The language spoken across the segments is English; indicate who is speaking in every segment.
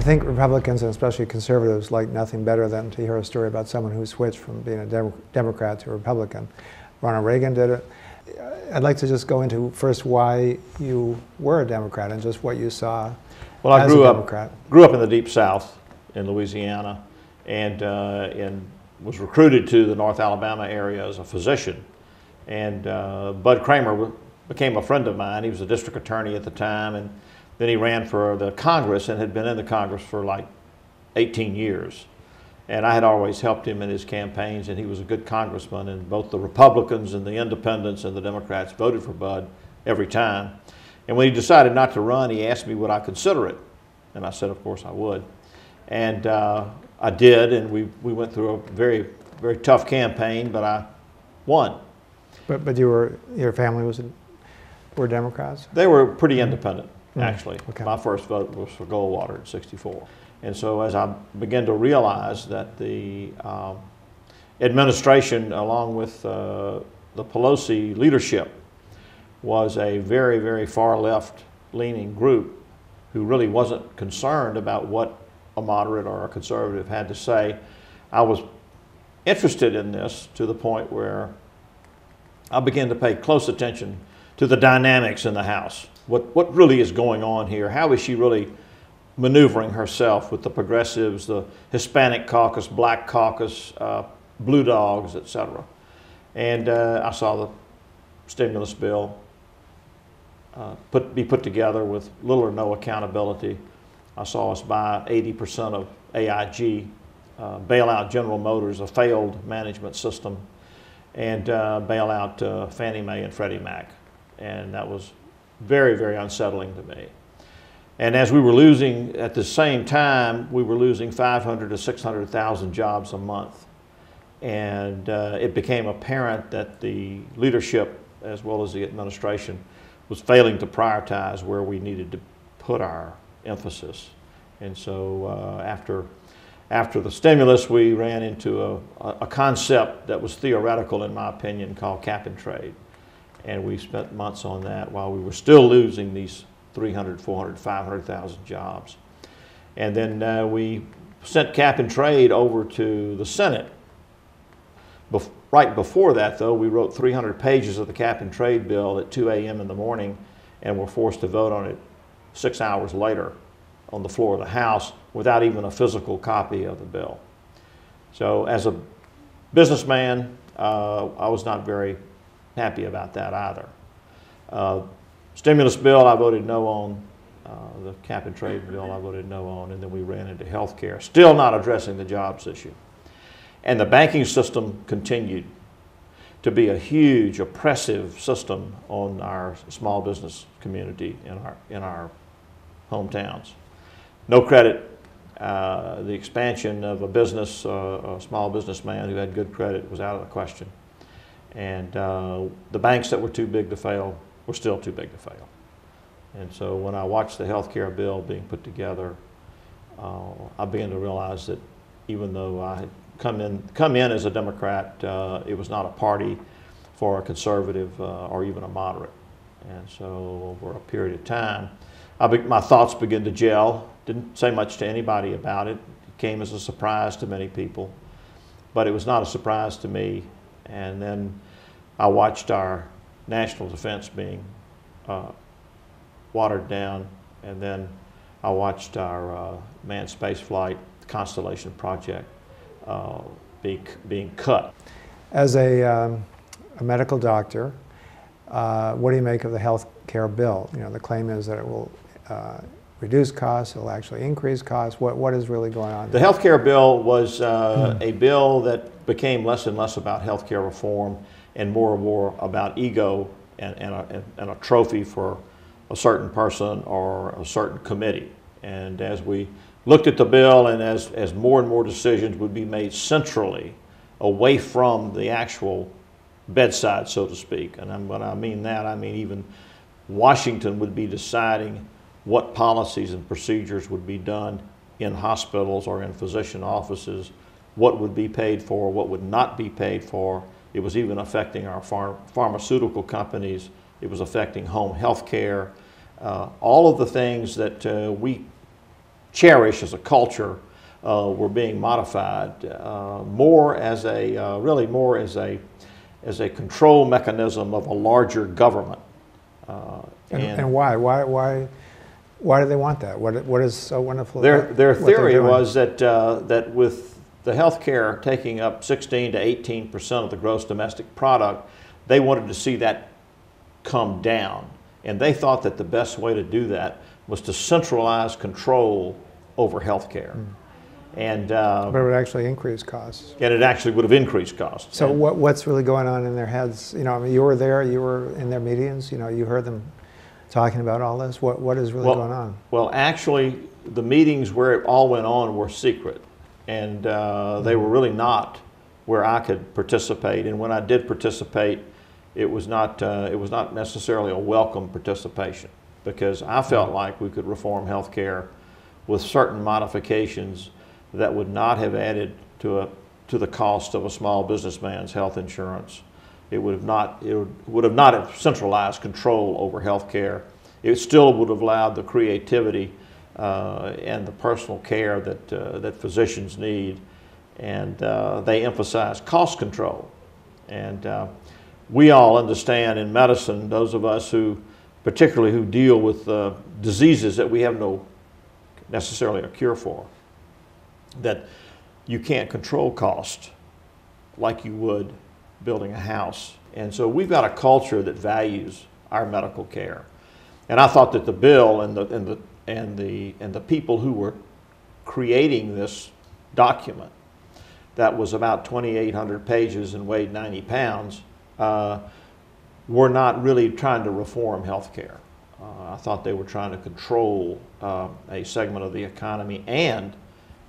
Speaker 1: think Republicans, and especially conservatives, like nothing better than to hear a story about someone who switched from being a Democrat to a Republican. Ronald Reagan did it. I'd like to just go into first why you were a Democrat and just what you saw
Speaker 2: well,
Speaker 1: as a Democrat.
Speaker 2: Grew up in the Deep South in Louisiana, and was recruited to the North Alabama area as a physician. And Bud Kramer became a friend of mine. He was a district attorney at the time, and then he ran for the Congress and had been in the Congress for like 18 years. And I had always helped him in his campaigns, and he was a good congressman, and both the Republicans and the Independents and the Democrats voted for Bud every time. And when he decided not to run, he asked me would I consider it, and I said of course I would. And I did, and we went through a very, very tough campaign, but I won.
Speaker 1: But your family were Democrats?
Speaker 2: They were pretty independent, actually.
Speaker 1: Okay.
Speaker 2: My first vote was for Goldwater in '64. And so as I began to realize that the administration, along with the Pelosi leadership, was a very, very far left-leaning group who really wasn't concerned about what a moderate or a conservative had to say, I was interested in this to the point where I began to pay close attention to the dynamics in the House. What really is going on here? How is she really maneuvering herself with the progressives, the Hispanic caucus, black caucus, blue dogs, etc. And I saw the stimulus bill be put together with little or no accountability. I saw us buy 80% of AIG, bail out General Motors, a failed management system, and bail out Fannie Mae and Freddie Mac. And that was very, very unsettling to me. And as we were losing, at the same time, we were losing 500 to 600,000 jobs a month. And it became apparent that the leadership, as well as the administration, was failing to prioritize where we needed to put our emphasis. And so after the stimulus, we ran into a concept that was theoretical, in my opinion, called cap and trade. And we spent months on that while we were still losing these 300, 400, 500,000 jobs. And then we sent cap and trade over to the Senate. Right before that, though, we wrote 300 pages of the cap and trade bill at 2 a.m. in the morning, and were forced to vote on it 6 hours later on the floor of the House without even a physical copy of the bill. So as a businessman, I was not very happy about that either. Stimulus bill, I voted no on. The cap and trade bill, I voted no on. And then we ran into health care, still not addressing the jobs issue. And the banking system continued to be a huge oppressive system on our small business community in our hometowns. No credit. The expansion of a business, a small businessman who had good credit was out of the question. And the banks that were too big to fail were still too big to fail. And so when I watched the health care bill being put together, I began to realize that even though I had come in as a Democrat, it was not a party for a conservative or even a moderate. And so over a period of time, my thoughts began to gel. Didn't say much to anybody about it. It came as a surprise to many people, but it was not a surprise to me. And then I watched our national defense being watered down, and then I watched our manned space flight Constellation project being cut.
Speaker 1: As a medical doctor, what do you make of the health care bill? You know, the claim is that it will reduce costs, it will actually increase costs. What is really going on?
Speaker 2: The health care bill was a bill that became less and less about health care reform and more about ego and a trophy for a certain person or a certain committee. And as we looked at the bill, and as more and more decisions would be made centrally, away from the actual bedside, so to speak. And when I mean that, I mean even Washington would be deciding what policies and procedures would be done in hospitals or in physician offices, what would be paid for, what would not be paid for. It was even affecting our pharmaceutical companies. It was affecting home health care. All of the things that we cherish as a culture were being modified more as a really more as a control mechanism of a larger government.
Speaker 1: And why? Why do they want that? What is so wonderful?
Speaker 2: Their theory was that that with the healthcare taking up 16 to 18% of the gross domestic product, they wanted to see that come down, and they thought that the best way to do that was to centralize control over healthcare. And
Speaker 1: but it would actually increase costs.
Speaker 2: And it actually would have increased costs.
Speaker 1: So what's really going on in their heads? You know, I mean, you were there, you were in their meetings, you know, you heard them talking about all this. What is really going on?
Speaker 2: Well, actually, the meetings where it all went on were secret, and they were really not where I could participate. And when I did participate, it was not necessarily a welcome participation, because I felt like we could reform healthcare with certain modifications that would not have added to the cost of a small businessman's health insurance. It would have not centralized control over healthcare. It still would have allowed the creativity and the personal care that physicians need, and they emphasize cost control. And we all understand in medicine, those of us particularly who deal with diseases that we have no necessarily a cure for, that you can't control cost like you would building a house. And so we've got a culture that values our medical care. And I thought that the bill and the people who were creating this document that was about 2,800 pages and weighed 90 pounds were not really trying to reform healthcare. I thought they were trying to control a segment of the economy and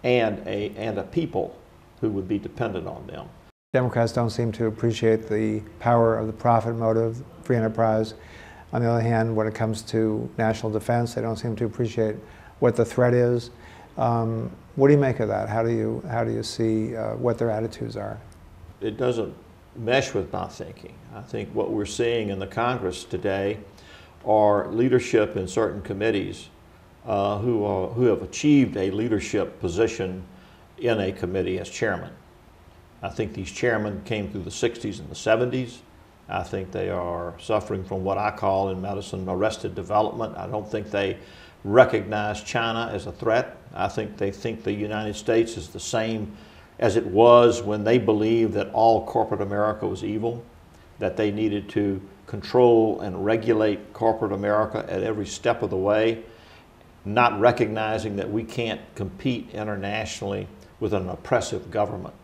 Speaker 2: a people who would be dependent on them.
Speaker 1: Democrats don't seem to appreciate the power of the profit motive, free enterprise. On the other hand, when it comes to national defense, they don't seem to appreciate what the threat is. What do you make of that? How do you see what their attitudes are?
Speaker 2: It doesn't mesh with my thinking. I think what we're seeing in the Congress today are leadership in certain committees who have achieved a leadership position in a committee as chairman. I think these chairmen came through the 60s and the 70s. I think they are suffering from what I call in medicine arrested development. I don't think they recognize China as a threat. I think they think the United States is the same as it was when they believed that all corporate America was evil, that they needed to control and regulate corporate America at every step of the way, not recognizing that we can't compete internationally with an oppressive government.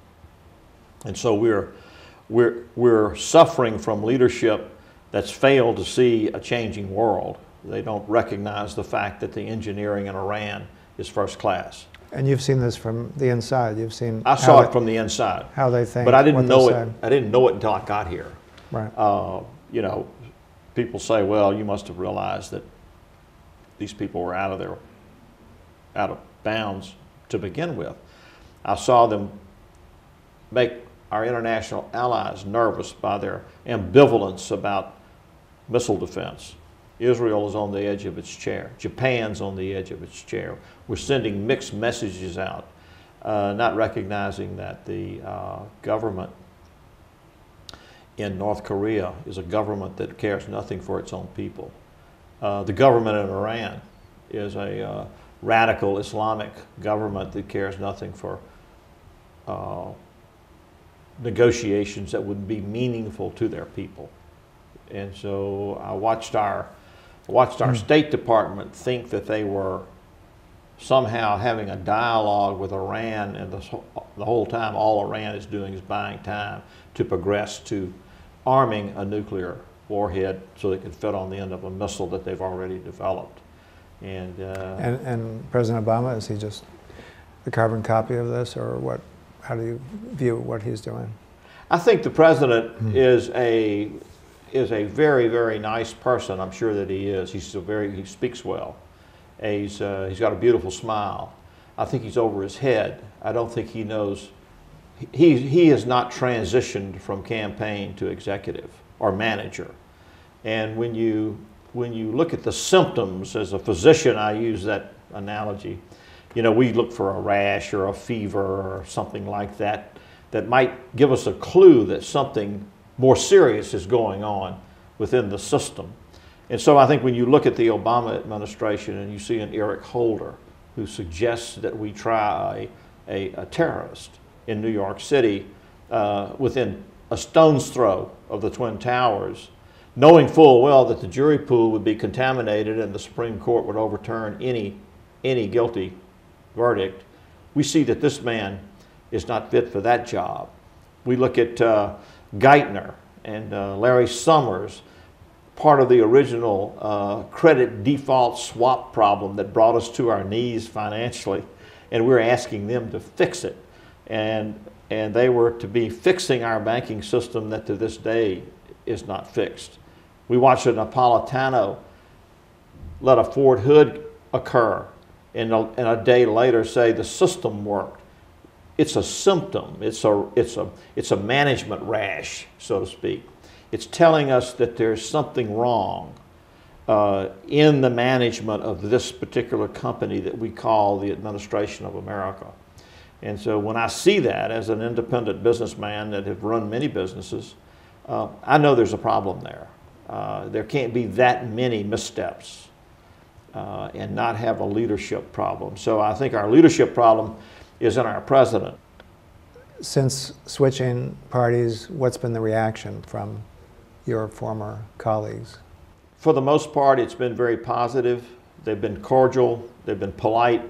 Speaker 2: And so we're suffering from leadership that's failed to see a changing world. They don't recognize the fact that the engineering in Iran is first class.
Speaker 1: And you've seen this from the inside. You've seen.
Speaker 2: I saw it from the inside.
Speaker 1: How they think.
Speaker 2: But I didn't know it. I didn't know it until I got here.
Speaker 1: Right.
Speaker 2: You know, people say, "Well, you must have realized that these people were out of bounds to begin with." I saw them make our international allies nervous by their ambivalence about missile defense. Israel is on the edge of its chair. Japan's on the edge of its chair. We're sending mixed messages out, not recognizing that the government in North Korea is a government that cares nothing for its own people. The government in Iran is a radical Islamic government that cares nothing for negotiations that would be meaningful to their people. And so I watched our State Department think that they were somehow having a dialogue with Iran, and the whole time all Iran is doing is buying time to progress to arming a nuclear warhead so they could fit on the end of a missile that they've already developed.
Speaker 1: And President Obama, is he just the carbon copy of this, or what? How do you view what he's doing?
Speaker 2: I think the president is a very, very nice person. I'm sure that he is. He speaks well. He's got a beautiful smile. I think he's over his head. I don't think he knows. He has not transitioned from campaign to executive or manager. And when you look at the symptoms, as a physician, I use that analogy. You know, we look for a rash or a fever or something like that that might give us a clue that something more serious is going on within the system. And so I think when you look at the Obama administration and you see an Eric Holder who suggests that we try a terrorist in New York City within a stone's throw of the Twin Towers, knowing full well that the jury pool would be contaminated and the Supreme Court would overturn any guilty verdict, we see that this man is not fit for that job. We look at Geithner and Larry Summers, part of the original credit default swap problem that brought us to our knees financially, and we're asking them to fix it. And they were to be fixing our banking system that to this day is not fixed. We watched a Napolitano let a Fort Hood occur and a day later say the system worked. It's a symptom. It's a management rash, so to speak. It's telling us that there's something wrong in the management of this particular company that we call the administration of America. And so when I see that as an independent businessman that have run many businesses, I know there's a problem there. There can't be that many missteps and not have a leadership problem. So I think our leadership problem is in our president.
Speaker 1: Since switching parties, what's been the reaction from your former colleagues?
Speaker 2: For the most part, it's been very positive. They've been cordial, they've been polite,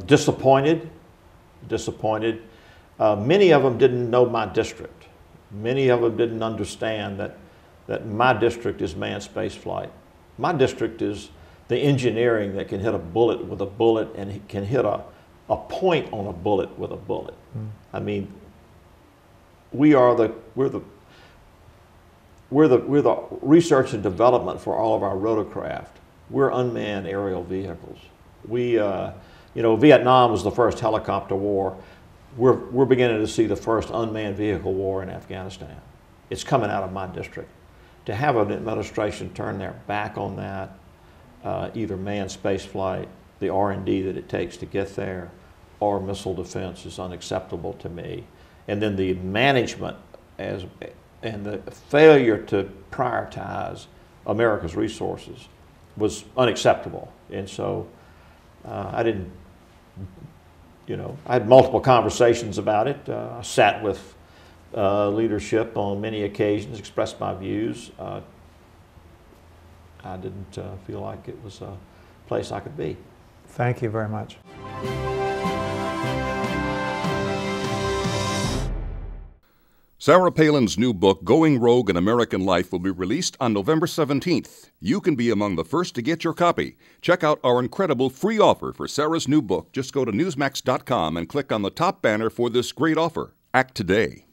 Speaker 2: disappointed. Many of them didn't know my district. Many of them didn't understand that my district is manned space flight. My district is the engineering that can hit a bullet with a bullet and can hit a point on a bullet with a bullet. I mean, we're the research and development for all of our rotorcraft. We're unmanned aerial vehicles. You know, Vietnam was the first helicopter war. We're beginning to see the first unmanned vehicle war in Afghanistan. It's coming out of my district. To have an administration turn their back on that, either manned space flight, the R&D that it takes to get there, or missile defense is unacceptable to me. And then the management and the failure to prioritize America's resources was unacceptable. And so I didn't, you know, I had multiple conversations about it. I sat with leadership on many occasions, expressed my views. I didn't feel like it was a place I could be.
Speaker 1: Thank you very much.
Speaker 3: Sarah Palin's new book, Going Rogue in American Life, will be released on November 17th. You can be among the first to get your copy. Check out our incredible free offer for Sarah's new book. Just go to Newsmax.com and click on the top banner for this great offer. Act today.